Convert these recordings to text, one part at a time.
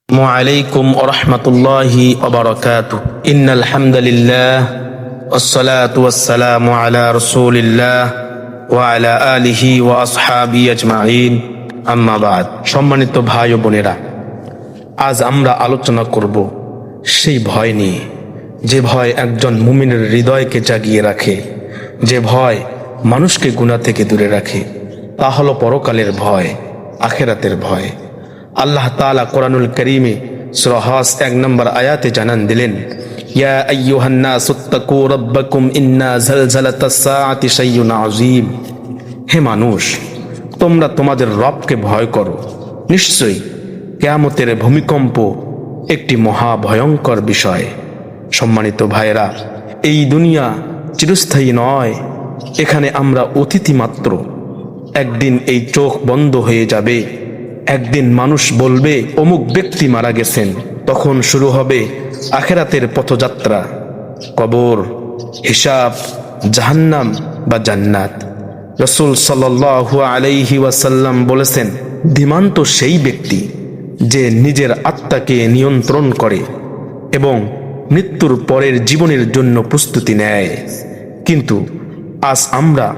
عليكم ورحمة الله وبركاته إن الحمد لله والصلاة والسلام على رسول الله وعلى آله وأصحابه أجمعين أما بعد সম্মানিত ভাই ও বোনেরা, আজ আমরা আলোচনা করব সেই ভয় নিয়ে যে ভয় একজন মুমিনের হৃদয়কে জাগিয়ে রাখে, যে ভয় মানুষকে গুনাহ থেকে দূরে রাখে। তা হলো পরকালের ভয়, আখিরাতের ভয়। আল্লাহ তাআলা কোরআনুল কারীমে সূরা হাস 1 নম্বর আয়াতে জানান দিলেন, ইয়া আইয়ুহান নাসুত্তাকু রাব্বাকুম ইন্না যালজালাতাস সাআতি শাইউন আযীম। হে মানুষ, তোমরা তোমাদের রবকে ভয় করো, নিশ্চয়ই কিয়ামতের ভূমিকম্প একটি মহা ভয়ঙ্কর বিষয়। সম্মানিত ভাইরা, এই দুনিয়া চিরস্থায়ী নয়, এখানে আমরা অতিথি মাত্র। একদিন এই চোখ বন্ধ হয়ে যাবে, একদিন মানুষ বলবে অমুক ব্যক্তি মারা গেছেন। তখন শুরু হবে আখিরাতের পথযাত্রা, কবর, হিসাব, জাহান্নাম বা জান্নাত। রাসূল সাল্লাল্লাহু আলাইহি ওয়াসাল্লাম বলেছেন, ধীমান তো সেই ব্যক্তি যে নিজের আত্মাকে নিয়ন্ত্রণ করে এবং মৃত্যুর পরের জীবনের জন্য প্রস্তুতি নেয়। কিন্তু আজ আমরা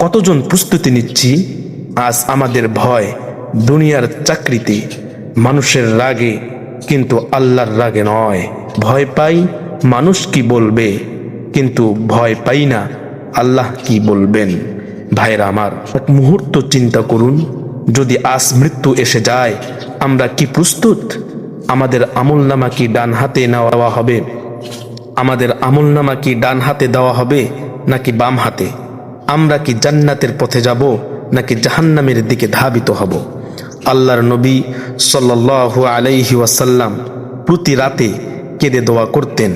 কতজন প্রস্তুতি নিচ্ছি? আজ আমাদের ভয় দুনিয়ার চাকরিতে, মানুষের রাগে, কিন্তু আল্লাহর রাগে নয়। ভয় পাই মানুষ কি বলবে, কিন্তু ভয় পাই না আল্লাহ কি বলবেন। ভাইরা আমার, এক মুহূর্ত চিন্তা করুন, যদি আজ মৃত্যু এসে যায়, আমরা কি প্রস্তুত? আমাদের আমলনামা কি ডান হাতে নেওয়া হবে? আমাদের আমলনামা কি ডান হাতে দেওয়া হবে নাকি বাম হাতে? আমরা কি জান্নাতের পথে যাব নাকি জাহান্নামের দিকে ধাবিত হব? আল্লাহর নবী সাল্লাল্লাহু আলাইহি ওয়াসাল্লাম প্রতি রাতে কেঁদে দোয়া করতেন।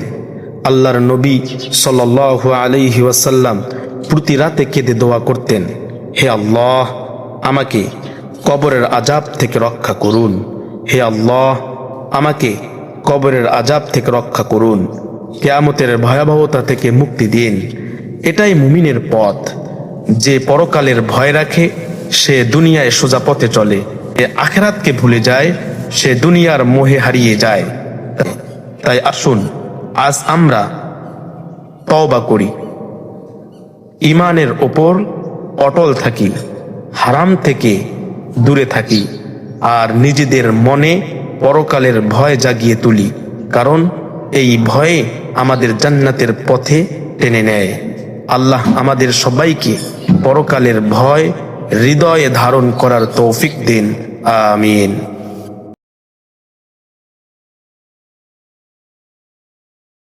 আল্লাহর নবী সাল্লাল্লাহু আলাইহি ওয়াসাল্লাম প্রতি রাতে কেঁদে দোয়া করতেন, হে আল্লাহ, আমাকে কবরের আযাব থেকে রক্ষা করুন। হে আল্লাহ, আমাকে কবরের আযাব থেকে রক্ষা করুন, কিয়ামতের ভয়াবহতা থেকে মুক্তি দিন। এটাই মুমিনের পথ। যে পরকালের ভয় রাখে সে দুনিয়ায় সোজা পথে চলে, আখিরাতকে ভুলে যায়, সে দুনিয়ার মোহে হারিয়ে যায়। তাই আসুন আজ আমরা তওবা করি, ঈমানের ওপর অটল থাকি, হারাম থেকে দূরে থাকি, আর নিজেদের মনে পরকালের ভয় জাগিয়ে তুলি, কারণ এই ভয়ে আমাদের জান্নাতের পথে টেনে নেয়। আল্লাহ আমাদের সবাইকে পরকালের ভয় হৃদয়ে ধারণ করার তৌফিক দিন। আমিন।